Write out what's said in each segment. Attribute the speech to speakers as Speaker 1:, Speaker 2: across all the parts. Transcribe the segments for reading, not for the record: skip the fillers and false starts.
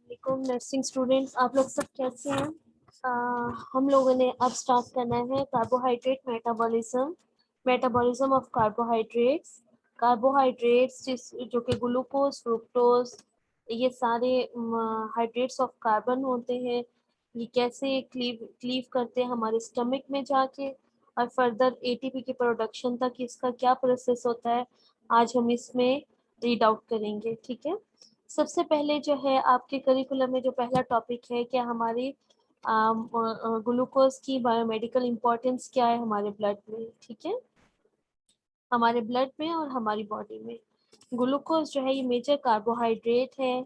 Speaker 1: वालेकुम nursing students, आप लोग सब कैसे हैं? हम लोगों ने अब स्टार्ट करना है कार्बोहाइड्रेट मेटाबॉलिज्म ऑफ कार्बोहाइड्रेट्स जो कि ग्लूकोज, फ्रुक्टोज, ये सारे हाइड्रेट्स ऑफ कार्बन होते हैं। ये कैसे क्लीव करते हैं हमारे स्टमक में जाके और फर्दर एटीपी के प्रोडक्शन तक इसका क्या प्रोसेस होता है, आज हम इसमें रीड आउट करेंगे। ठीक है, सबसे पहले जो है आपके करिकुलम में जो पहला टॉपिक है कि हमारी ग्लूकोज की बायोमेडिकल इम्पोर्टेंस क्या है हमारे ब्लड में। ठीक है, हमारे ब्लड में और हमारी बॉडी में ग्लूकोज जो है ये मेजर कार्बोहाइड्रेट है।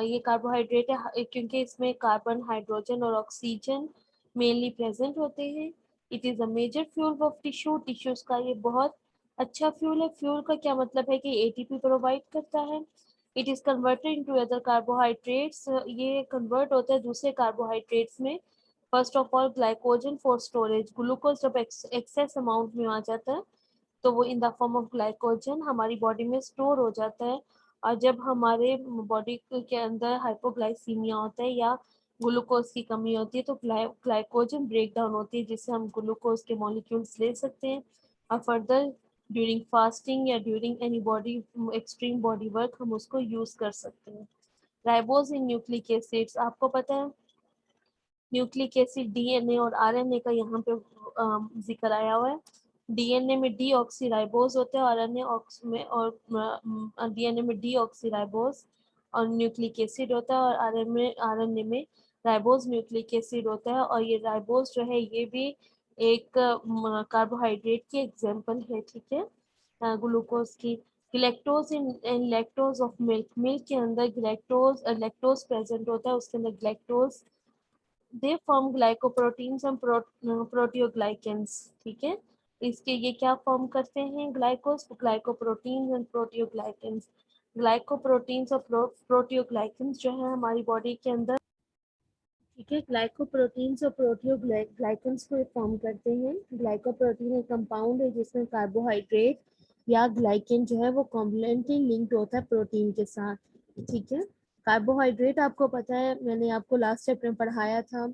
Speaker 1: ये कार्बोहाइड्रेट है क्योंकि इसमें कार्बन, हाइड्रोजन और ऑक्सीजन मेनली प्रेजेंट होते हैं। It is a major fuel of tissues का ये बहुत अच्छा फ्यूल है। फ्यूल का क्या मतलब है कि एटीपी प्रोवाइड करता है। It is converted into other carbohydrates, ये कन्वर्ट होता है दूसरे कार्बोहाइड्रेट्स में। First of all glycogen for storage, glucose जब एक्सेस अमाउंट में आ जाता है तो वो in the form of glycogen हमारी बॉडी में स्टोर हो जाता है। और जब हमारे बॉडी के अंदर हाइपोग्लाइसीमिया होता है या ग्लूकोज की कमी होती है तो ग्लाइकोजन ब्रेक डाउन होती है, जिससे हम ग्लूकोज के मॉलिक्यूल्स ले सकते हैं और फर्दर ड्यूरिंग फास्टिंग या during any body extreme body work हम उसको यूज कर सकते हैं। राइबोज इन न्यूक्लिक एसिड्स, आपको पता है न्यूक्लिक एसिड डीएनए और आरएनए का यहाँ पे जिक्र आया हुआ है। डीएनए में डीऑक्सीराइबोज होते हैं, आरएनए में और डीएनए में डीऑक्सीराइबोज और न्यूक्लिक एसिड होता है, और आरएनए में राइबोज न्यूक्लिक एसिड होता है। और ये राइबोज जो है ये भी एक कार्बोहाइड्रेट की एग्जाम्पल है। ठीक है, ग्लूकोज की lactose in lactose of milk के अंदर लैक्टोज प्रेजेंट होता है, उसके अंदर galactose they form glycoproteins and proteoglycans. ठीक है, इसके ये क्या फॉर्म करते हैं, ग्लाइकोप्रोटीन्स एंड प्रोटियोग्लाइकेंस। ग्लाइकोप्रोटीन्स और प्रोटियोग्लाइकेंस जो है हमारी बॉडी के अंदर, ठीक है, ग्लाइकोप्रोटीन्स और प्रोटियोग्लाइकेंस को फॉर्म करते हैं। ग्लाइकोप्रोटीन एक कंपाउंड है जिसमें कार्बोहाइड्रेट या ग्लाइकेन जो है वो कॉम्प्लेमेंटली लिंक्ड होता है प्रोटीन के साथ। ठीक है, कार्बोहाइड्रेट आपको पता है, मैंने आपको लास्ट चैप्टर में पढ़ाया था।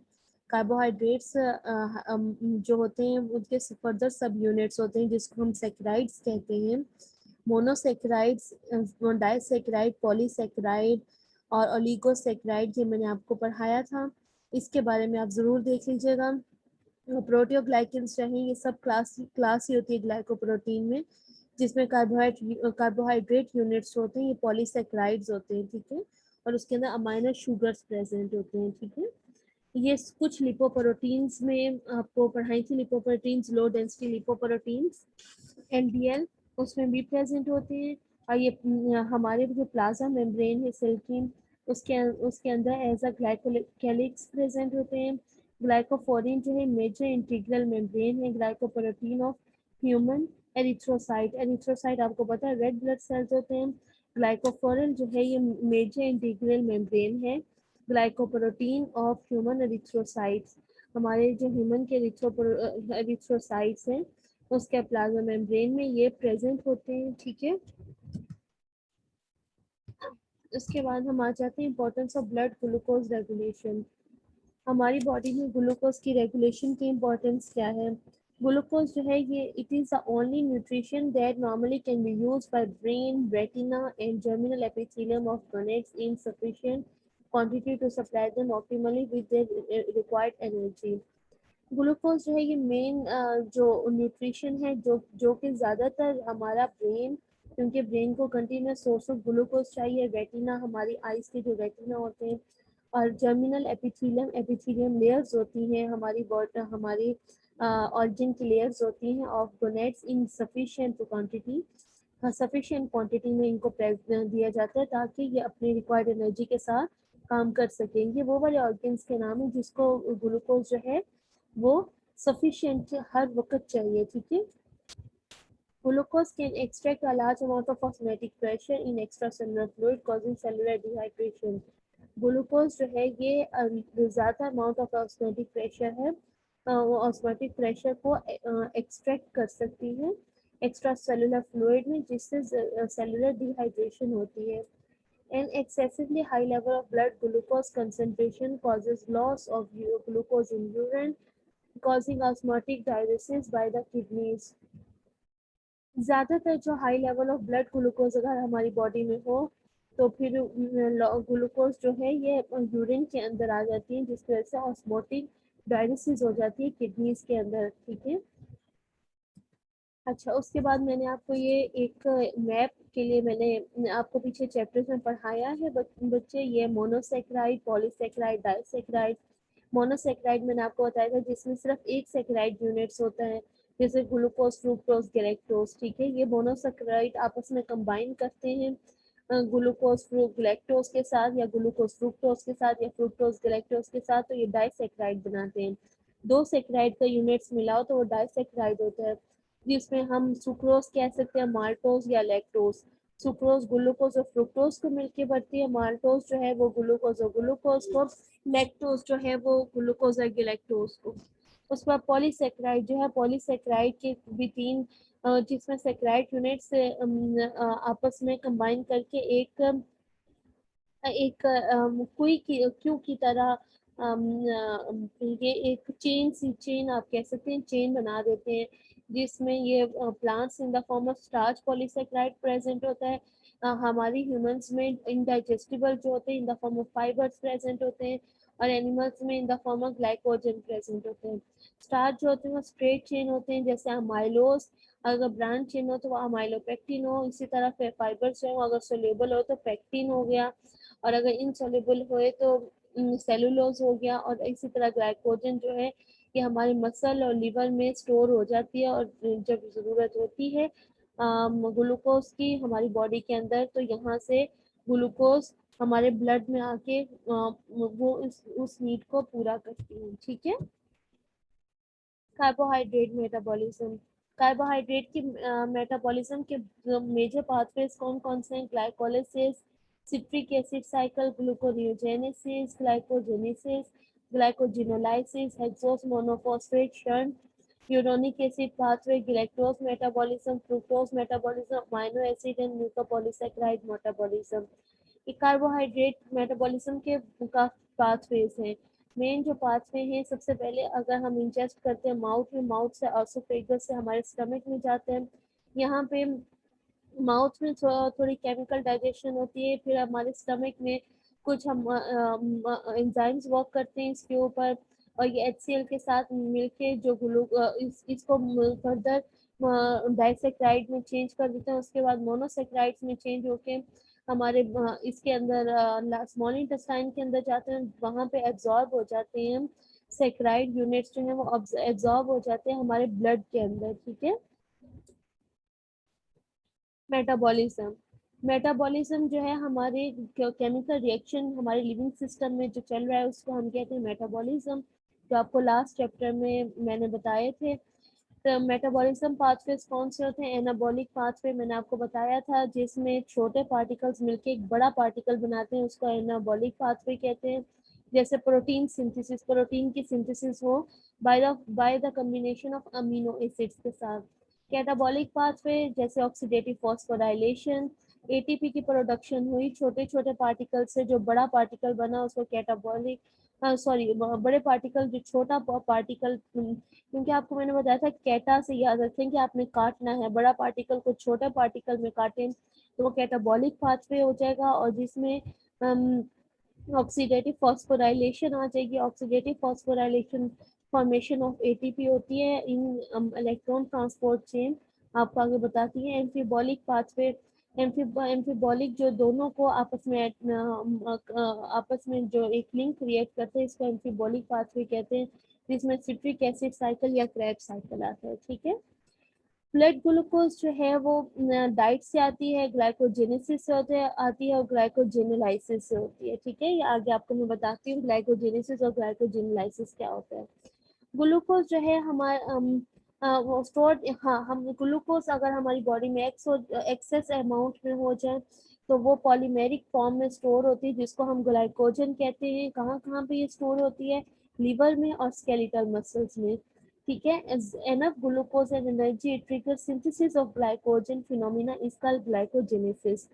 Speaker 1: कार्बोहाइड्रेट्स जो होते हैं उनके फर्दर सब यूनिट्स होते हैं जिसको हम सेक्राइड्स कहते हैं। मोनोसेक्राइड्स, डाइसेक्राइड, पॉलीसेक्राइड और ओलिगोसेक्राइड, ये मैंने आपको पढ़ाया था, इसके बारे में आप ज़रूर देख लीजिएगा। प्रोटियोग्लाइकेंस जो है ये सब क्लास ही होती है ग्लाइकोप्रोटीन में, जिसमें कार्बोहाइड्रेट यूनिट्स होते हैं, ये पॉलीसेक्राइड्स होते हैं। ठीक है, और उसके अंदर अमाइनो शुगर्स प्रेजेंट होते हैं। ठीक है, ये कुछ लिपोप्रोटीन्स में आपको पढ़ाई थी, lipoproteins, low density lipoproteins LDL, उसमें भी प्रेजेंट होते हैं। और ये हमारे जो प्लाज्मा मेम्ब्रेन है सेल की, उसके अंदर एज अ ग्लाइकोकैलिक्स प्रेजेंट होते हैं। ग्लाइकोफोरिन जो है मेजर इंटीग्रल मेम्ब्रेन है। Glycoprotein of human erythrocyte, erythrocyte आपको पता है रेड ब्लड सेल्स होते हैं। ग्लाइकोफोरिन जो है ये मेजर इंटीग्रल मेम्ब्रेन है। ग्लाइकोप्रोटीन ऑफ ह्यूमन एरिथ्रोसाइट्स, हमारे जो ह्यूमन के एरिथ्रोसाइट्स हैं उसके प्लाज्मा मेम्ब्रेन में ये प्रेजेंट होते हैं। ठीक है, उसके बाद हम आ जाते हैं importance of blood glucose regulation. हमारी बॉडी में ग्लूकोज की रेगुलेशन की इम्पोर्टेंस क्या है। ग्लूकोज जो है ये it is the only nutrition that normally can be used by brain, retina and germinal epithelium of gonads in sufficient quantity to supply them optimally with their required energy। Glucose जो है ये main जो nutrition है जो कि ज़्यादातर हमारा brain, क्योंकि ब्रेन को कंटिन्यूस सोर्स ऑफ ग्लूकोज चाहिए। रेटिना, हमारी आइज के जो रेटिना होते हैं, और जर्मिनल एपिथेलियम लेयर्स होती हैं हमारी बॉडी, हमारी ऑर्गन की लेयर्स होती हैं of gonads in sufficient quantity, sufficient quantity में इनको दिया जाता है ताकि ये अपनी रिक्वायर्ड एनर्जी के साथ काम कर सकेंगे। वो वाले ऑर्गन्स के नाम है जिसको ग्लूकोज जो है वो सफिशिएंट हर वक्त चाहिए। ठीक है, glucose can extract a large amount of osmotic pressure in extracellular fluid causing cellular dehydration. Glucose जो है ये ज़्यादा अमाउंट ऑफ ऑस्मोटिक प्रेशर है, वो ऑस्मोटिक प्रेशर को एक्सट्रैक्ट कर सकती है एक्स्ट्रा सेलुलर फ्लूइड में, जिससे सेलुलर डिहाइड्रेशन होती है। An excessively high level of blood glucose concentration causes loss of glucose in urine, causing osmotic diuresis by the kidneys. ज़्यादातर जो high level of blood glucose अगर हमारी बॉडी में हो तो फिर ग्लूकोज जो है ये यूरिन के अंदर आ जाती है, जिसकी वजह से ऑस्मोटिक डायलिसिस हो जाती है किडनीज के अंदर। ठीक है, अच्छा उसके बाद मैंने आपको ये एक मैप के लिए मैंने आपको पीछे चैप्टर्स में पढ़ाया है बच्चे, ये मोनोसेक्राइड, पॉलीसेक्राइड, डाइसेक्राइड। मोनोसेक्राइड मैंने आपको बताया था जिसमें सिर्फ एक सेक्राइड यूनिट्स होता है, जैसे ग्लूकोज, फ्रुक्टोज, गैलेक्टोज। ठीक है, ये मोनोसेक्राइड आपस में कंबाइन करते हैं ग्लूकोज गैलेक्टोज के साथ, या ग्लूकोज फ्रुक्टोज के साथ, या फ्रुक्टोज गैलेक्टोज के साथ, तो ये डाइसेक्राइड बनाते हैं। दो सेक्राइड का यूनिट्स मिलाओ तो वो डाइसेक्राइड होता है, जिसमें हम सुक्रोज कह सकते हैं, माल्टोज या लैक्टोज। सुक्रोज ग्लूकोज और फ्रुक्टोज को मिलके बनती है, माल्टोज जो है वो ग्लूकोज और ग्लूकोज को, लैक्टोज जो है वो ग्लूकोज और गैलेक्टोज को। उसके बाद पॉलीसेक्राइड जो है, पॉलीसेक्राइड के भी तीन जिसमें सेक्राइड यूनिट से आपस में कंबाइन करके एक एक कुई की क्यू की तरह ये एक चेन आप कह सकते हैं, चेन बना देते हैं, जिसमें ये plants in the form of starch polysaccharide present होता है। हमारी ह्यूमंस में इनडाइजेस्टिबल जो होते हैं in the form of fibres present होते हैं, और एनिमल्स में in the form of glycogen present होते हैं। स्टार्च जो होते हैं वो स्ट्रेट चेन होते हैं, जैसे अमाइलोस, अगर ब्रांच चेन हो तो वो अमाइलोपेक्टिन हो। इसी तरह फाइबर्स जो है अगर सोल्यूबल हो तो पेक्टिन हो गया, और अगर इनसॉल्युबल होए तो सेलुलोज हो गया। और इसी तरह ग्लाइकोजन जो है ये हमारे मसल और लिवर में स्टोर हो जाती है, और जब ज़रूरत होती है ग्लूकोज की हमारी बॉडी के अंदर, तो यहाँ से ग्लूकोज हमारे ब्लड में आके वो उस नीड को पूरा करती है। ठीक है, कार्बोहाइड्रेट मेटाबॉलिज्म। कार्बोहाइड्रेट की मेटाबॉलिज्म के मेजर पाथवेज कौन कौन से हैं? Glycolysis, citric acid cycle, gluconeogenesis, glycogenesis, glycogenolysis, hexose monophosphate shunt, uronic acid pathway, galactose metabolism, fructose metabolism, amino acid and mucopolysaccharide metabolism. ये कार्बोहाइड्रेट मेटाबॉलिज्म के पाथवेज हैं। Main जो पाथवे हैं, सबसे पहले अगर हम इंजेस्ट करते हैं माउथ में, माउथ से ऑसोफेगस से हमारे स्टमक में जाते हैं। यहाँ पे माउथ में थोड़ी केमिकल डाइजेशन होती है, फिर हमारे स्टमक में कुछ हम एंजाइम्स वर्क करते हैं इसके ऊपर, और ये HCl के साथ मिलके जो इसको फर्दर डाइसेक्राइड में चेंज कर देते हैं। उसके बाद मोनोसेक्राइड्स में चेंज होके हमारे इसके अंदर स्मॉल इंटेस्टाइन के अंदर जाते हैं, वहाँ पे एब्जॉर्ब हो जाते हैं। सेक्राइड यूनिट्स जो है वो एब्जॉर्ब हो जाते हैं हमारे ब्लड के अंदर। ठीक है, मेटाबॉलिज्म। मेटाबॉलिज्म जो है हमारे केमिकल रिएक्शन हमारे लिविंग सिस्टम में जो चल रहा है उसको हम कहते हैं मेटाबॉलिज्म, जो आपको लास्ट चैप्टर में मैंने बताए थे। तो मेटाबॉलिज्म पाथवेज कौन से होते हैं? एनाबॉलिक पाथवे मैंने आपको बताया था, जिसमें छोटे पार्टिकल्स मिलके एक बड़ा पार्टिकल बनाते हैं, उसको एनाबॉलिक पाथवे कहते हैं। जैसे प्रोटीन सिंथेसिस, प्रोटीन की सिंथेसिस हो by the combination of amino acids के साथ। कैटाबॉलिक पाथवे जैसे ऑक्सीडेटिव फॉस्फोराइलेशन, एटीपी की प्रोडक्शन हुई छोटे छोटे पार्टिकल से, जो बड़ा पार्टिकल बना उसको कैटाबॉलिक, सॉरी बड़े पार्टिकल जो छोटा पार्टिकल, क्योंकि आपको मैंने बताया था कैटा से याद रखें कि आपने काटना है, बड़ा पार्टिकल को छोटे पार्टिकल में काटें तो वो कैटाबॉलिक पाथवे हो जाएगा, और जिसमें ऑक्सीडेटिव फॉस्फोराइलेशन आ जाएगी। Oxidative phosphorylation formation of ATP होती है इन इलेक्ट्रॉन ट्रांसपोर्ट चेन, आपको आगे बताती है। एम्फीबॉलिक पाथवे, एम्फीबॉलिक जो दोनों को आपस में जो एक लिंक क्रिएट करते हैं, इसको एम्फीबॉलिक पाथवे कहते हैं, जिसमें सिट्रिक एसिड साइकिल या क्रैब साइकिल आता है। ठीक है, ब्लड ग्लूकोज जो है वो डाइट से आती है, ग्लाइकोजेनेसिस से आती है, और ग्लाइकोजेनोलाइसिस से होती है। ठीक है, ये आगे आपको मैं बताती हूँ ग्लाइकोजेनेसिस और ग्लाइकोजेनोलाइसिस क्या होता है। ग्लूकोज जो है हमारा वो स्टोर, हाँ हम ग्लूकोज अगर हमारी बॉडी में एक्सेस अमाउंट में हो जाए तो वो पॉलीमेरिक फॉर्म में स्टोर होती है, जिसको हम ग्लाइकोजन कहते हैं। कहाँ कहाँ पे ये स्टोर होती है? लीवर में और स्केलेटल मसल्स में। ठीक है, enough glucose and energy triggers synthesis of glycogen phenomena is called glycogenesis.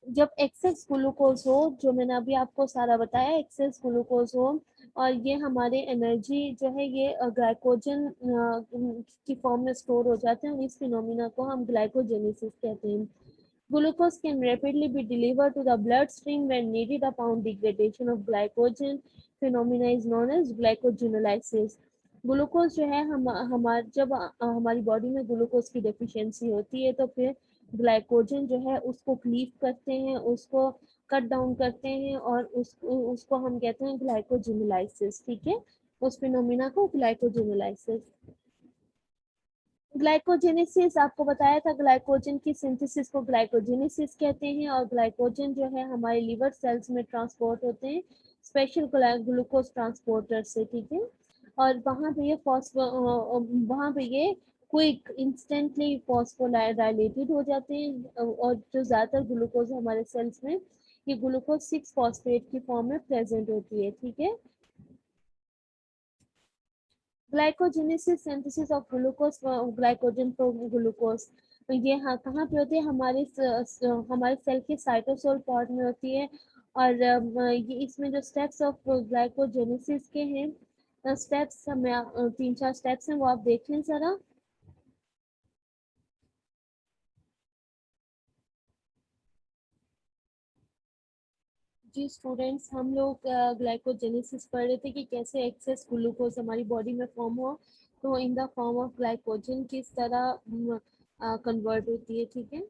Speaker 1: जब एक्सेस ग्लूकोज हो, जो मैंने अभी आपको सारा बताया, एक्सेस ग्लूकोज हो और ये हमारे एनर्जी जो है ये ग्लाइकोजन की फॉर्म में स्टोर हो जाते हैं, इस फिनोमिना को हम ग्लाइकोजेनेसिस कहते हैं। Glucose can rapidly be delivered to the bloodstream when needed upon degradation of glycogen. Phenomena is known as glycogenolysis. Glucose जो है हमारे जब हमारी बॉडी में ग्लूकोज की डेफिशिएंसी होती है तो फिर ग्लाइकोजन जो है उसको क्लीव करते हैं, उसको कट डाउन करते हैं और उसको हम कहते हैं ग्लाइकोजेनोलाइसिस। ठीक है, उस फिनोमिना को ग्लाइकोजेनोलाइसिस। ग्लाइकोजेनेसिस आपको बताया था, ग्लाइकोजन की सिंथेसिस को ग्लाइकोजेनेसिस कहते हैं और ग्लाइकोजन जो है हमारे लिवर सेल्स में ट्रांसपोर्ट होते हैं स्पेशल ग्लूकोज ट्रांसपोर्टर से। ठीक है, और वहाँ पे ये क्विक इंस्टेंटली फॉस्फोराइलेटेड हो जाते हैं और जो ज़्यादातर ग्लूकोज हमारे सेल्स में ये ग्लूकोज 6 फॉस्फेट की फॉर्म में प्रेजेंट होती है। ठीक है, glycogenesis synthesis of glucose, glycogen from glucose, ये हाँ कहाँ पे होती है, हमारे सेल के साइटोसोल पार्ट में होती है। और ये इसमें जो स्टेप्स ऑफ ग्लाइकोजेनेसिस के हैं, स्टेप्स हमें 3-4 स्टेप्स हैं, वो आप देख लें जरा। जी स्टूडेंट्स, हम लोग ग्लाइकोजेनेसिस पढ़ रहे थे कि कैसे एक्सेस ग्लूकोज हमारी बॉडी में फॉर्म हो तो in the form of glycogen किस तरह कन्वर्ट होती है। ठीक है,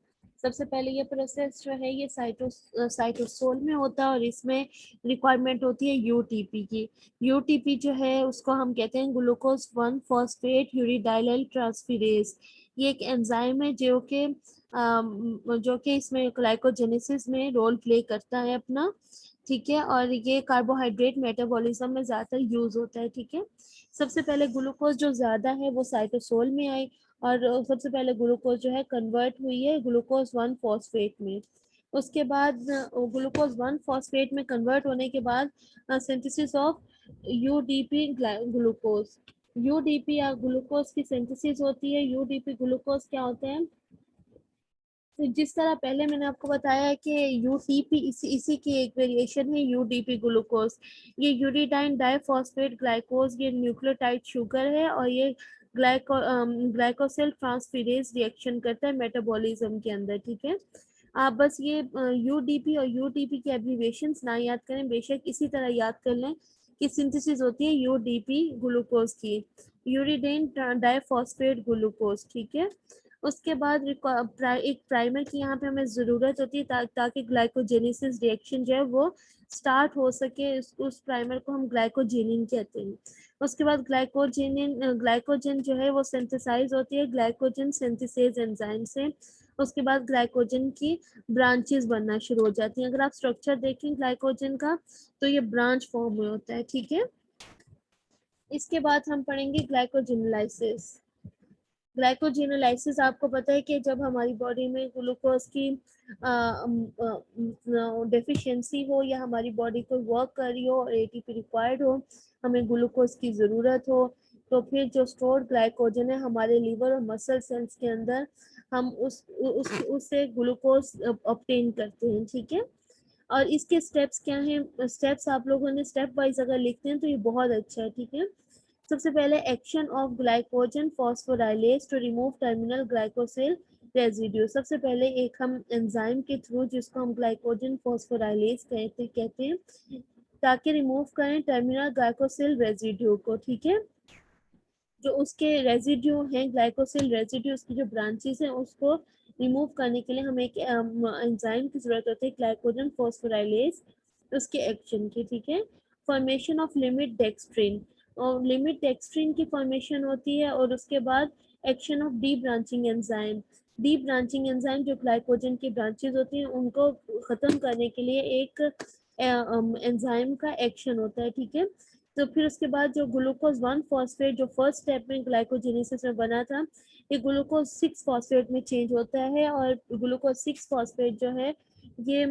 Speaker 1: सबसे पहले ये प्रोसेस जो है ये साइटोसोल में होता है और इसमें रिक्वायरमेंट होती है यूटीपी की। यूटीपी जो है उसको हम कहते हैं ग्लूकोज 1 फॉस्फेट यूरिडाइल ट्रांसफेरेज। ये एक एंजाइम है जो कि इसमें ग्लाइकोजेनेसिस में रोल प्ले करता है अपना। ठीक है, और ये कार्बोहाइड्रेट मेटाबॉलिज्म में ज़्यादातर यूज होता है। ठीक है, सबसे पहले ग्लूकोज जो ज़्यादा है वो साइटोसोल में आई और सबसे पहले ग्लूकोज जो है कन्वर्ट हुई है ग्लूकोज 1 फॉस्फेट में। उसके बाद ग्लूकोज 1 फॉस्फेट में कन्वर्ट होने के बाद synthesis of UDP glucose, UDP या ग्लूकोज की सिंथेसिस होती है। यूडीपी ग्लूकोज क्या होते हैं, तो जिस तरह पहले मैंने आपको बताया है कि यूटीपी इसी की एक वेरिएशन है यूडीपी ग्लूकोज। ये यूरिडाइन डाइफॉस्फेट ग्लाइकोज, ये न्यूक्लियोटाइड शुगर है और ये ग्लाइकोसिल ट्रांसफेरेज रिएक्शन करता है मेटाबॉलिज्म के अंदर। ठीक है, आप बस ये यूडीपी और यूटीपी की एब्रीवेशंस ना याद करें, बेशक इसी तरह याद कर लें कि सिंथेसिस होती है यूडीपी ग्लूकोज की, यूरिडाइन डाइफॉस्फेट ग्लूकोज। ठीक है, उसके बाद एक प्राइमर की यहाँ पे हमें ज़रूरत होती है ताकि ग्लाइकोजेनेसिस रिएक्शन जो है वो स्टार्ट हो सके। उस प्राइमर को हम ग्लाइकोजेनिन कहते हैं। उसके बाद ग्लाइकोजन जो है वो सिंथेसाइज होती है ग्लाइकोजन सिंथेसेज एंजाइम से। उसके बाद ग्लाइकोजन की ब्रांचेस बनना शुरू हो जाती हैं। अगर आप स्ट्रक्चर देखें ग्लाइकोजन का तो ये ब्रांच फॉर्म में होता है। ठीक है, इसके बाद हम पढ़ेंगे ग्लाइकोजेनोलाइसिस। ग्लाइकोजेनोलाइसिस आपको पता है कि जब हमारी बॉडी में ग्लूकोज की डेफिशिएंसी हो या हमारी बॉडी को वर्क कर रही हो और एटीपी रिक्वायर्ड हो, हमें ग्लूकोज की ज़रूरत हो, तो फिर जो स्टोर्ड ग्लाइकोजन है हमारे लीवर और मसल सेल्स के अंदर हम उससे ग्लूकोज ऑब्टेन करते हैं। ठीक है, और इसके स्टेप्स क्या हैं, स्टेप्स आप लोगों ने स्टेप वाइज अगर लिखते हैं तो ये बहुत अच्छा है। ठीक है, सबसे पहले action of glycogen phosphorylase to remove terminal glycosyl residue. सबसे पहले एक हम एंजाइम के थ्रू जिसको हम ग्लाइकोजन फॉस्फोराइलेज कहते हैं ताकि रिमूव करें टर्मिनल ग्लाइकोसिल रेजिड्यू को। ठीक है, जो उसके रेजिड्यू हैं ग्लाइकोसिल रेजिड्यू, उसकी जो ब्रांचेस हैं उसको रिमूव करने के लिए हमें एक एंजाइम की जरूरत होती है ग्लाइकोजन फॉस्फोराइलेज, उसके एक्शन की। ठीक है, फॉर्मेशन ऑफ लिमिट डेक्सट्रिन, और लिमिट डेक्सट्रिन की फॉर्मेशन होती है और उसके बाद action of D branching enzyme. D branching enzyme जो ग्लाइकोजन की ब्रांचेस होती हैं उनको खत्म करने के लिए एक एंजाइम का एक्शन होता है। ठीक है, तो फिर उसके बाद जो ग्लूकोज 1 फॉस्फेट जो फर्स्ट स्टेप में ग्लाइकोजेनेसिस में बना था, ये ग्लूकोज 6 फॉस्फेट में चेंज होता है और ग्लूकोज 6 फॉस्फेट जो है ये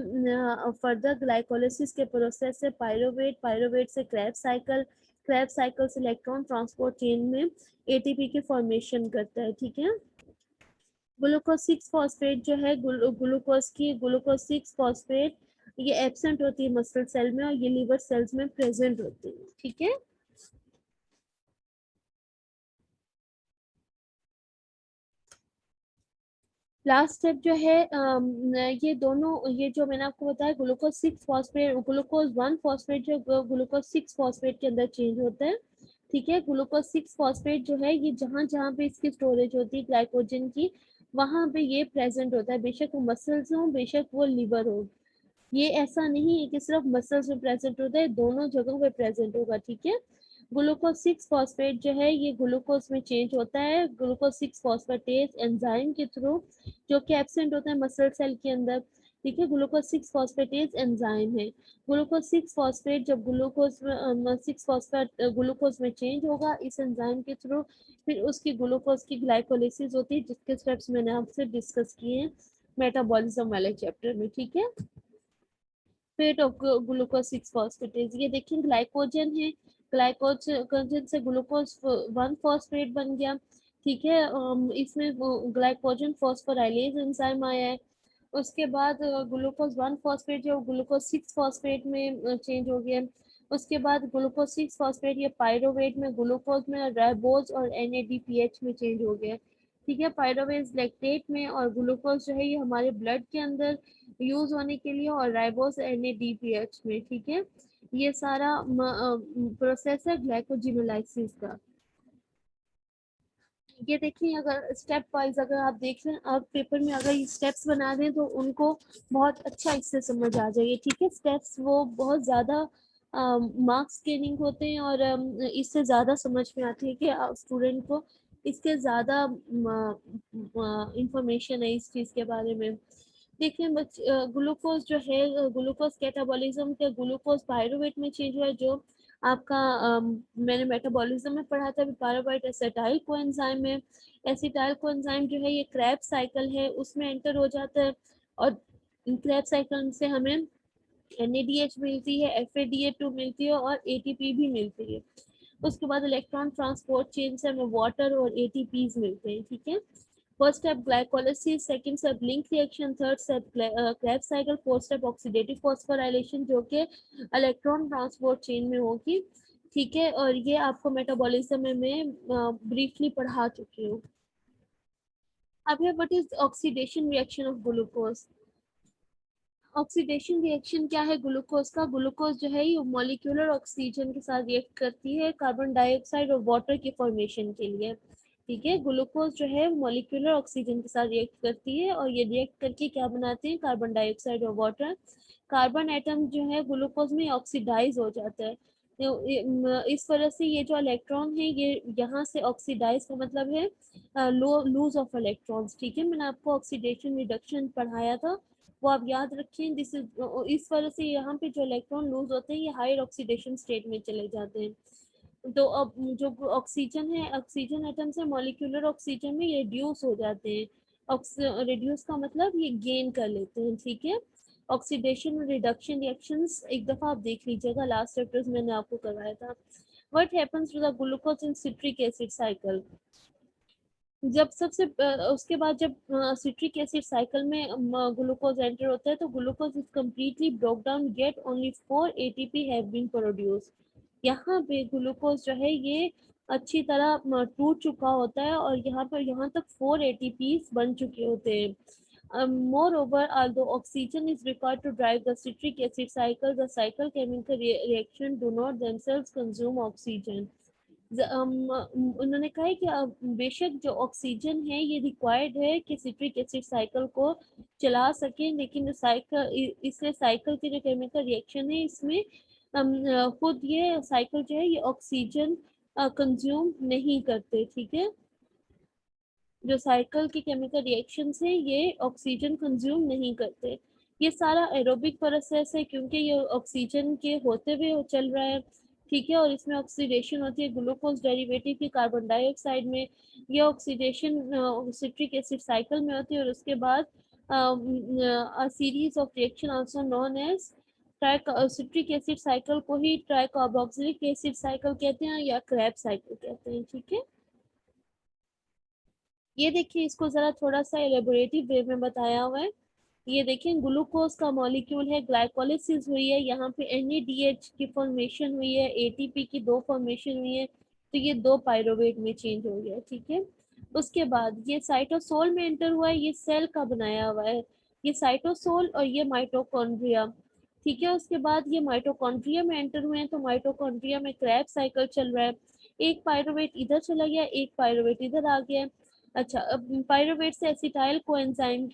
Speaker 1: फर्दर ग्लाइकोलिसिस के प्रोसेस से पायरोवेट, पायरोवेट से क्रेब्स साइकिल, क्रेब्स साइकिल से इलेक्ट्रॉन ट्रांसपोर्ट चेन में एटीपी की फॉर्मेशन करता है। ठीक है, ग्लूकोज 6 फॉस्फेट जो है ग्लूकोज की ग्लूकोज 6 फॉस्फेट ये एब्सेंट होती है मसल सेल में और ये लीवर सेल्स में प्रेजेंट होती है, ठीक है। लास्ट स्टेप जो है ये दोनों, ये जो मैंने आपको बताया ग्लूकोज 6 फॉस्फेट, ग्लूकोज 1 फॉस्फेट जो ग्लूकोज 6 फॉस्फेट के अंदर चेंज होता है, ठीक है। ग्लूकोज 6 फॉस्फेट जो है ये जहाँ जहाँ पे इसकी स्टोरेज होती है ग्लाइकोजन की, वहां पे ये प्रेजेंट होता है, बेशक वो मसल्स हो बेशक वो लिवर हो। ये ऐसा नहीं है कि सिर्फ मसल्स में प्रेजेंट होता है, दोनों जगहों पे प्रेजेंट होगा, ठीक है। ग्लूकोज 6 फॉस्फेट जो है ये ग्लूकोज में चेंज होता है ग्लूकोज 6 फॉस्फेटेज एंजाइम के थ्रू, जो कि एब्सेंट होता है मसल सेल के अंदर, ठीक है। ग्लूकोज 6 फॉस्फेटेज एंजाइम है। ग्लूकोज 6 फॉस्फेट जब ग्लूकोज 6 फॉस्फेट ग्लूकोज में चेंज होगा इस एंजाइम के थ्रू, फिर उसकी ग्लूकोज की ग्लाइकोलिसिस होती है, जिसके स्टेप्स मैंने आपसे डिस्कस किए हैं मेटाबॉलिज्म वाले चैप्टर में, ठीक है। फेट ऑफ ग्लूकोज 6 फॉस्फेटेज, ये देखिए ग्लाइकोजन है, ग्लाइकोजन से ग्लूकोज 1 फॉस्फेट बन गया, ठीक है। इसमें ग्लाइकोजन फॉस्फोराइलेज एंजाइम आया है। उसके बाद ग्लूकोज 1 फॉस्फेट जो ग्लूकोज 6 फॉस्फेट में चेंज हो गया। उसके बाद ग्लूकोज 6 फॉस्फेट ये पायरोवेट में ग्लूकोज में राइबोज और NADPH में चेंज हो गया, ठीक है। पायरोवेज लैक्टेट में, और ग्लूकोज जो है ये हमारे ब्लड के अंदर यूज होने के लिए, और राइबोस NADPH में, ठीक है। ये सारा प्रोसेस है ग्लाइकोजिनोलाइसिस का। ये देखिए अगर स्टेप वाइज अगर आप देख लें, आप पेपर में अगर ये स्टेप्स बना दें तो उनको बहुत अच्छा इससे समझ आ जाएगी, ठीक है। स्टेप्स वो बहुत ज़्यादा मार्क्स गेनिंग होते हैं, और इससे ज़्यादा समझ में आती है कि स्टूडेंट को इसके ज़्यादा इंफॉर्मेशन है इस चीज़ के बारे में। देखिए ग्लूकोज जो है ग्लूकोज कैटाबॉलिज्म के ग्लूकोज पायरुवेट में चेंज हुआ है, जो आपका मैंने मेटाबॉलिज्म में पढ़ा था पायरुवेट एसिटाइल कोएंजाइम में। एसिटाइल कोएंजाइम जो है ये क्रैब साइकिल है उसमें एंटर हो जाता है, और क्रैब साइकिल से हमें NADH मिलती है, FADH2 मिलती है और ATP भी मिलती है। उसके बाद इलेक्ट्रॉन ट्रांसपोर्ट चेन से हमें वाटर और ATPs मिलते हैं, ठीक है। First step glycolysis, second step link reaction, third step Krebs cycle, fourth step oxidative phosphorylation जो कि इलेक्ट्रॉन ट्रांसपोर्ट चेन में होगी, ठीक है। और ये आपको मेटाबॉलिज्म में मैं ब्रीफली पढ़ा चुकी हूँ। अब है what is oxidation reaction of glucose. Oxidation reaction क्या है ग्लूकोज का, ग्लूकोज जो है ये मॉलिक्यूलर ऑक्सीजन के साथ रिएक्ट करती है कार्बन डाइऑक्साइड और वाटर के फॉर्मेशन के लिए, ठीक है। ग्लूकोज जो है मॉलिक्यूलर ऑक्सीजन के साथ रिएक्ट करती है, और ये रिएक्ट करके क्या बनाते हैं कार्बन डाइऑक्साइड और वाटर। कार्बन एटम जो है ग्लूकोज में ऑक्सीडाइज हो जाता है, तो इस वजह से ये जो इलेक्ट्रॉन है ये यहाँ से ऑक्सीडाइज का मतलब है लूज ऑफ इलेक्ट्रॉन्स, ठीक है। मैंने आपको ऑक्सीडेशन रिडक्शन पढ़ाया था, वो आप याद रखें। दिस इज इस वजह से यहाँ पे जो इलेक्ट्रॉन लूज होते हैं ये हायर ऑक्सीडेशन स्टेट में चले जाते हैं। तो अब जो ऑक्सीजन है ऑक्सीजन एटम से मॉलिक्यूलर ऑक्सीजन में रिड्यूस हो जाते हैं। रिड्यूस का मतलब ये गेन कर लेते हैं, ठीक है। ऑक्सीडेशन और रिडक्शन रिएक्शंस एक दफा आप देख लीजिएगा, लास्ट चैप्टर्स मैंने आपको करवाया था। What happens to the glucose in citric acid cycle. जब सबसे उसके बाद जब सिट्रिक एसिड साइकिल में ग्लूकोज एंटर होता है तो glucose is completely broke down get only 4 ATP have been produce. यहाँ पे ग्लूकोज जो है ये अच्छी तरह टूट चुका होता है, और यहाँ पर यहाँ तक 4 ATPs बन चुके होते हैं। Moreover, although oxygen is required to drive the citric acid cycle, the cycle chemical reaction do not themselves consume oxygen. उन्होंने कहा है कि बेशक जो ऑक्सीजन है ये रिक्वायर्ड है कि सिट्रिक एसिड साइकिल को चला सके, लेकिन साइकिल इससे साइकिल के जो केमिकल रिएक्शन है इसमें खुद ये साइकिल जो है ये ऑक्सीजन कंज्यूम नहीं करते, ठीक है। जो साइकिल के केमिकल रिएक्शंस है ये ऑक्सीजन कंज्यूम नहीं करते। ये सारा एरोबिक प्रोसेस है क्योंकि ये ऑक्सीजन के होते हुए चल रहा है, ठीक है। और इसमें ऑक्सीडेशन होती है ग्लूकोज डेरिवेटिव की कार्बन डाइऑक्साइड में। ये ऑक्सीडेशन सिट्रिक एसिड साइकिल में होती है, और उसके बाद series of reaction also known as citric acid cycle को ही ट्राइकार्बोक्सिलिक एसिड साइकिल कहते हैं या क्रैब साइकिल कहते हैं, ठीक है। ये देखिए, इसको जरा थोड़ा सा एलेबोरेटिव वे में बताया हुआ है। ये देखें, ग्लूकोज का मॉलिक्यूल है, ग्लाइकोलिसिस हुई है, यहाँ पे NADH की फॉर्मेशन हुई है, ATP की 2 फॉर्मेशन हुई है, तो ये 2 पायरोवेट में चेंज हो गया, ठीक है। उसके बाद ये साइटोसोल में एंटर हुआ है, ये सेल का बनाया हुआ है, ये साइटोसोल और ये माइटोकॉन्ड्रिया, ठीक है। उसके बाद ये माइटोकॉन्ड्रिया में एंटर हुए हैं, तो माइटोकॉन्ड्रिया में क्रैब साइकिल चल रहा है, एक पायरोवेट इधर चला गया, एक पायरोवेट इधर आ गया। अच्छा, अब पायरोवेट से एसिटाइल को एंजाइम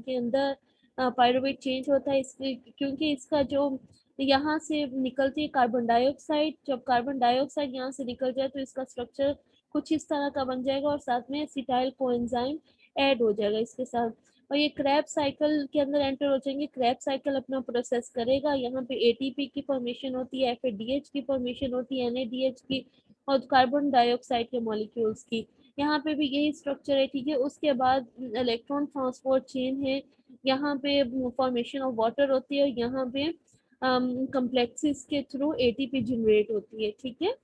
Speaker 1: के अंदर पायरोवेट चेंज होता है, इसके क्योंकि इसका जो यहाँ से निकलती है कार्बन डाइऑक्साइड, जब कार्बन डाइऑक्साइड यहाँ से निकल जाए तो इसका स्ट्रक्चर कुछ इस तरह का बन जाएगा और साथ में एसिटाइल को एंजाइम ऐड हो जाएगा इसके साथ, और ये क्रैब साइकिल के अंदर एंटर हो जाएंगे। क्रैब साइकिल अपना प्रोसेस करेगा, यहाँ पे ATP की फॉर्मेशन होती है, FADH की फॉर्मेशन होती है, NADH की, और कार्बन डाइऑक्साइड के मॉलिक्यूल्स की, यहाँ पे भी यही स्ट्रक्चर है, ठीक है। उसके बाद इलेक्ट्रॉन ट्रांसपोर्ट चेन है, यहाँ पे फॉर्मेशन ऑफ वाटर होती है, यहाँ पे कम्प्लेक्सेस के थ्रू ATP जनरेट होती है, ठीक है।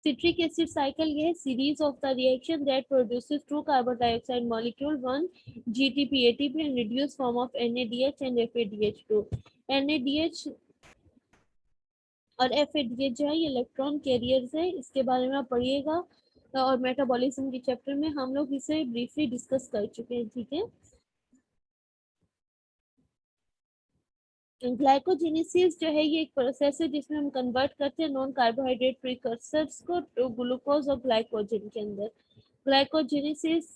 Speaker 1: Citric acid cycle ये है series of the reaction that produces two carbon dioxide molecule, one GTP ATP and reduced form of NADH and FADH2। NADH और FADH जो है ये इलेक्ट्रॉन कैरियर्स है, इसके बारे में आप पढ़िएगा, और मेटाबॉलिज्म के चैप्टर में हम लोग इसे ब्रीफली डिस्कस कर चुके हैं, ठीक है। ग्लाइकोजेनेसिस जो है ये एक प्रोसेस है जिसमें हम कन्वर्ट करते हैं नॉन कार्बोहाइड्रेट प्रिकर्सर्स को ग्लूकोज और ग्लाइकोजन के अंदर। ग्लाइकोजेनेसिस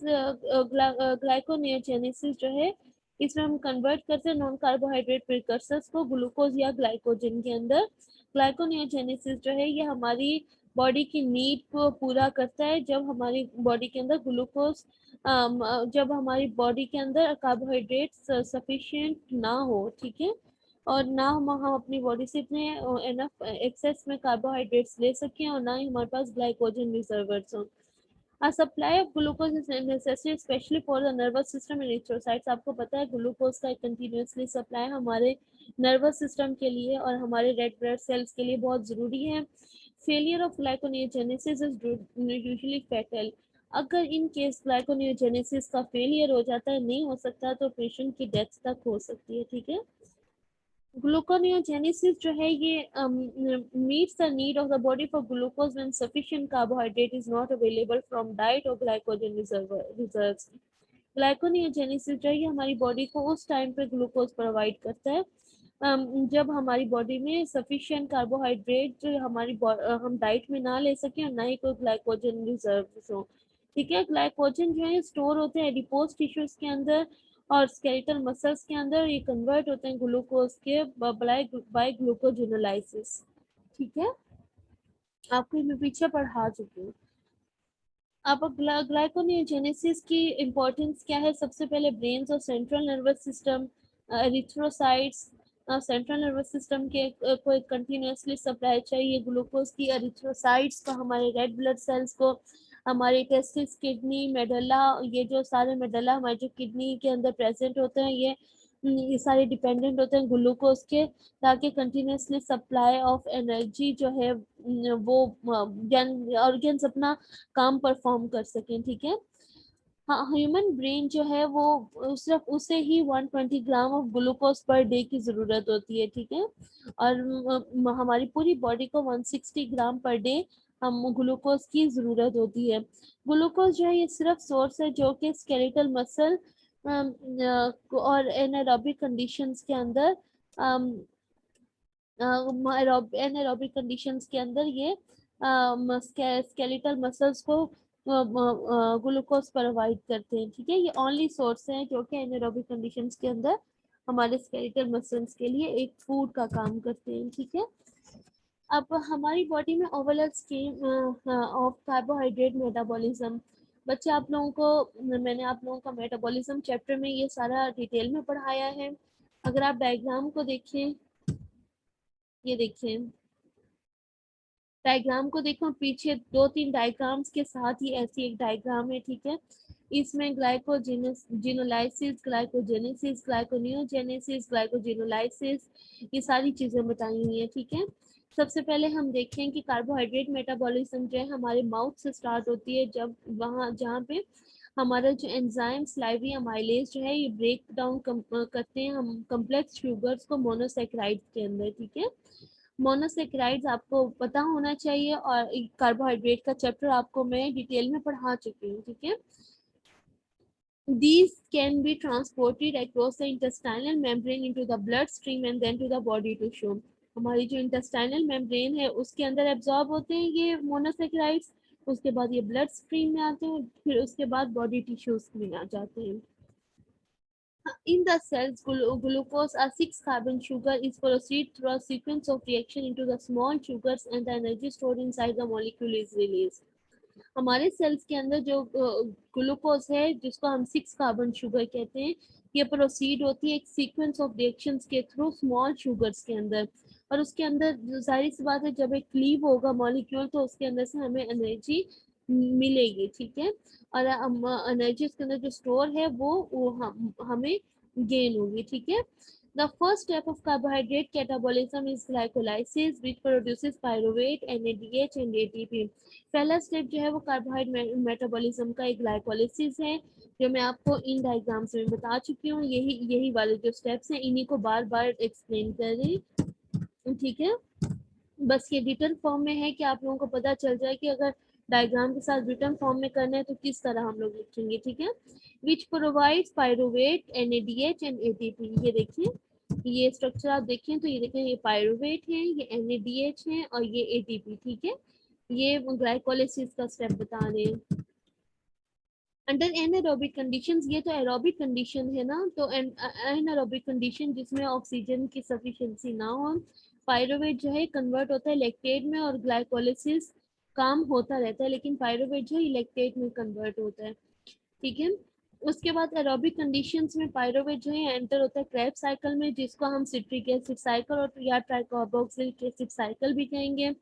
Speaker 1: ग्लाइकोनियोजेनेसिस जो है इसमें हम कन्वर्ट करते हैं नॉन कार्बोहाइड्रेट प्रिकर्सर्स को ग्लूकोज या ग्लाइकोजन के अंदर। ग्लाइकोनियोजेनेसिस जो है ये हमारी बॉडी की नीड को पूरा करता है, जब हमारी बॉडी के अंदर ग्लूकोज जब हमारी बॉडी के अंदर कार्बोहाइड्रेट सफिशिएंट ना हो, ठीक है, और ना हम अपनी बॉडी से इतने एनफ एक्सेस में कार्बोहाइड्रेट्स ले सकें, और ना ही हमारे पास ग्लाइकोजन रिजर्वर्स हों। A supply of glucose is necessary especially for the nervous system and erythrocytes। आपको पता है ग्लूकोज का कंटिन्यूसली सप्लाई हमारे नर्वस सिस्टम के लिए और हमारे रेड ब्लड सेल्स के लिए बहुत ज़रूरी है। Failure of gluconeogenesis is usually fatal. अगर इन केस ग्लाइकोनियोजेनेसिस का फेलियर हो जाता है, नहीं हो सकता, तो पेशेंट की डेथ तक हो सकती है, ठीक है। ग्लूकोनियोजेनेसिस जो है ये meets the need of the body for glucose when sufficient carbohydrate is not available from diet or glycogen reserves। Gluconeogenesis जो है ये हमारी बॉडी को उस टाइम पे ग्लूकोज प्रोवाइड करता है जब हमारी बॉडी में सफिशिएंट कार्बोहाइड्रेट जो हम डाइट में ना ले सकें और ना ही कोई ग्लाइकोजन रिजर्व हो, ठीक है। ग्लाइकोजन जो है स्टोर होते हैं एडिपोज टिश्यूज के अंदर और स्केलेटल मसल्स के अंदर, ये कन्वर्ट होते हैं ग्लूकोज के बाय ग्लूकोजिनोलाइसिस, ठीक है। आपको मैं पीछे पढ़ा चुकी हूँ। अब ग्लाइकोनियोजेनेसिस की इम्पोर्टेंस क्या है? सबसे पहले ब्रेन्स और central nervous system, erythrocytes, central nervous system के को एक कंटिन्यूसली सप्लाई चाहिए ग्लूकोज की, एरिथ्रोसाइट्स को हमारे रेड ब्लड सेल्स को, हमारे टेस्टिस, किडनी, मेडुला, ये जो सारे मेडुला हमारे जो किडनी के अंदर प्रेजेंट होते हैं, ये सारे डिपेंडेंट होते हैं ग्लूकोज के, ताकि कंटिन्यूसली सप्लाई ऑफ एनर्जी जो है वो ऑर्गन्स अपना काम परफॉर्म कर सकें, ठीक है। हाँ, ह्यूमन ब्रेन जो है वो सिर्फ उसे ही 120 gram of glucose per day की ज़रूरत होती है, ठीक है, और हमारी पूरी बॉडी को 160 ग्राम पर डे हम ग्लूकोज की ज़रूरत होती है। ग्लूकोज जो है ये सिर्फ सोर्स है जो कि स्केलेटल मसल और एनारोबिक कंडीशंस के अंदर एनारोबिक कंडीशंस के अंदर ये स्केलेटल मसल्स को ग्लूकोज प्रोवाइड करते हैं, ठीक है। ये ओनली सोर्स है जो कि एनारोबिक कंडीशंस के अंदर हमारे स्केलेटल मसल्स के लिए एक फूड का काम करते हैं, ठीक है। अब हमारी बॉडी में overall scheme of carbohydrate metabolism, बच्चे आप लोगों को मैंने आप लोगों का मेटाबॉलिज्म चैप्टर में ये सारा डिटेल में पढ़ाया है। अगर आप डायग्राम को देखें, ये देखें डायग्राम को देखो, पीछे 2-3 डायग्राम्स के साथ ही ऐसी एक डायग्राम है, ठीक है। इसमें ग्लाइकोजिनोलाइसिस, ग्लाइकोजेनेसिस, ग्लाइकोनियोजेनेसिस, ग्लाइकोजिनोलाइसिस, ये सारी चीजें बताई हुई है, ठीक है। सबसे पहले हम देखें कि कार्बोहाइड्रेट मेटाबॉलिज्म जो है हमारे माउथ से स्टार्ट होती है, जब वहाँ जहाँ पे हमारा जो एंजाइम स्लाइवरी अमाइलेज जो है ये ब्रेक डाउन करते हैं हम कम्प्लेक्स शुगर्स को मोनोसेक्राइड्स के अंदर, ठीक है। मोनोसेक्राइड्स आपको पता होना चाहिए, और कार्बोहाइड्रेट का चैप्टर आपको मैं डिटेल में पढ़ा चुकी हूँ, ठीक है। These can be transported across the intestinal membrane into the bloodstream and then to the body tissue. हमारी जो इंटेस्टाइनल मेम्ब्रेन है उसके अंदर एब्जॉर्ब होते हैं ये मोनोसेक्राइड्स, उसके बाद ये ब्लड स्ट्रीम में आते हैं, फिर उसके बाद बॉडी टिश्यूज में आ जाते हैं। In the cells, glucose, a 6-carbon sugar, is proceed through a sequence of reaction into the small sugars, and the energy stored inside the molecule is released. हमारे सेल्स के अंदर जो ग्लूकोज है जिसको हम 6-कार्बन शुगर कहते हैं, ये प्रोसीड होती है एक सीक्वेंस ऑफ रिएक्शंस के थ्रू स्मॉल शुगर्स के अंदर, और उसके अंदर जाहिर सी बात है जब एक क्लीव होगा मॉलिक्यूल तो उसके अंदर से हमें एनर्जी मिलेगी, ठीक है। और एनर्जी उसके अंदर जो स्टोर है वो हमें गेन होगी, ठीक है। The first step of carbohydrate catabolism is glycolysis, which produces pyruvate, NADH and ATP. पहला स्टेप जो है वो कार्बोहाइड्रेट मेटाबॉलिज्म का एक ग्लाइकोलिसिस है, जो मैं आपको इन डायग्राम्स में बता चुकी हूँ। यही वाले जो स्टेप्स हैं इन्हीं को बार बार एक्सप्लेन कर रही, ठीक है। बस ये रिटर्न फॉर्म में है कि आप लोगों को पता चल जाए कि अगर डायग्राम के साथ रिटर्न फॉर्म में करना है तो किस तरह हम लोग लिखेंगे, ठीक है। Which provides pyruvate, NADH and ATP। ये देखिए ये स्ट्रक्चर आप देखें तो ये देखें ये पायरुवेट है, ये NADH है और ये ATP, ठीक है। ये ग्लाइकोलिसिस का स्टेप बता रहे हैं। अंडर एनारोबिक कंडीशंस, ये तो एरोबिक कंडीशन है ना, तो एनारोबिक कंडीशन जिसमें ऑक्सीजन की सफिशिएंसी ना हो, पायरुवेट जो है कन्वर्ट होता है लैक्टेट में और ग्लाइकोलिसिस काम होता रहता है, लेकिन पायरुवेट जो है लैक्टेट में कन्वर्ट होता है, ठीक है। उसके बाद एरोबिक कंडीशंस में पायरुवेट जो है एंटर होता है क्रेब्स साइकिल में, जिसको हम सिट्रिक एसिड साइकिल और या ट्राइकार्बोक्सिलिक एसिड साइकिल भी कहेंगे।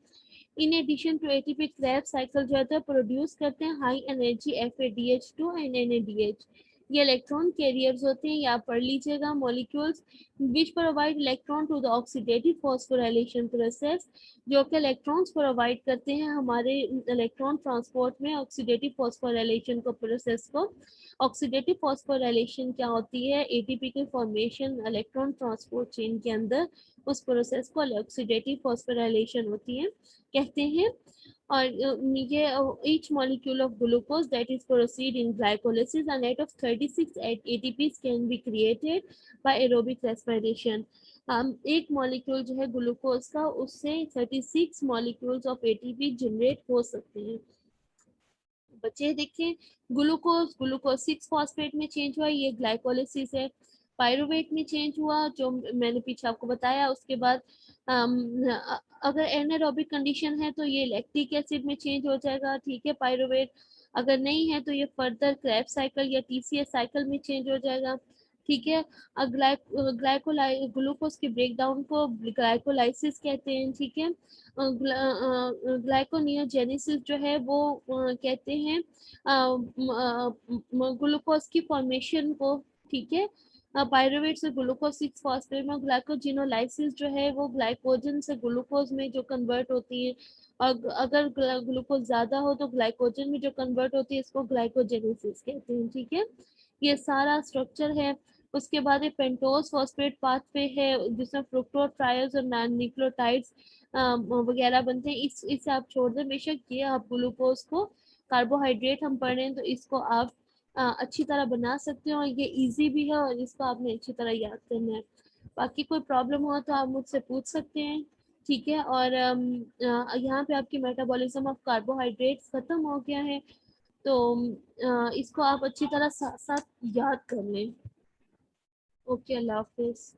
Speaker 1: In addition to ATP, Krebs cycle जो है प्रोड्यूस करते हैं high energy FADH2 and NADH। ये इलेक्ट्रॉन कैरियर्स होते हैं, ये आप पढ़ लीजिएगा। Molecules which provide electron to the oxidative phosphorylation process, जो कि इलेक्ट्रॉन्स प्रोवाइड करते हैं हमारे इलेक्ट्रॉन ट्रांसपोर्ट में ऑक्सीडेटिव फॉस्फोराइलेशन को प्रोसेस को। ऑक्सीडेटिव फॉस्फोराइलेशन क्या होती है? ATP के फॉर्मेशन इलेक्ट्रॉन ट्रांसपोर्ट चेन के अंदर, उस प्रोसेस को ऑक्सीडेटिव फॉस्फोराइलेशन होती है कहते हैं। और ये each molecule of glucose that is proceed in glycolysis, a net of 36 ATPs can be created by aerobic respiration. एक मॉलिक्यूल जो है ग्लूकोज का उससे 36 मॉलिक्यूल्स ऑफ ATP जनरेट हो सकते हैं। बच्चे देखें ग्लूकोज 6-फॉस्फेट में चेंज हुआ, ये ग्लाइकोलिसिस है। पायरुवेट में चेंज हुआ जो मैंने पीछे आपको बताया। उसके बाद अगर एनारोबिक कंडीशन है तो ये लैक्टिक एसिड में चेंज हो जाएगा, ठीक है पायरुवेट। अगर नहीं है तो ये फर्दर क्रेब्स साइकिल या TCS साइकिल में चेंज हो जाएगा, ठीक है। ग्लूकोज के ब्रेकडाउन को ग्लाइकोलाइसिस कहते हैं, ठीक है। ग्लाइकोनियोजेनेसिस जो है वो कहते हैं ग्लूकोज की फॉर्मेशन को, ठीक है। पायरुवेट से ग्लूकोज 6-फॉस्फेट में ग्लाइकोजिनोलाइसिस जो है वो ग्लाइकोजन से ग्लूकोज में जो कन्वर्ट होती है, और अगर ग्लूकोज ज्यादा हो तो ग्लाइकोजन में जो कन्वर्ट होती है इसको ग्लाइकोजेनेसिस कहते हैं, ठीक है। ये सारा स्ट्रक्चर है। उसके बाद ये पेंटोज फॉस्फेट पाथवे है जिसमें फ्रुक्टोज ट्रायल्स और नॉन न्यूक्लियोटाइड्स वगैरह बनते हैं। इसे आप छोड़ दें बेशक, ये आप ग्लूकोज को कार्बोहाइड्रेट हम पढ़ रहे हैं तो इसको आप अच्छी तरह बना सकते हो, और ये इजी भी है और इसको आपने अच्छी तरह याद करना है। बाकी कोई प्रॉब्लम हो तो आप मुझसे पूछ सकते हैं, ठीक है। और यहाँ पे आपकी मेटाबॉलिज्म ऑफ कार्बोहाइड्रेट्स खत्म हो गया है, तो इसको आप अच्छी तरह साथ साथ याद कर लें। ओके, अल्लाह हाफिज।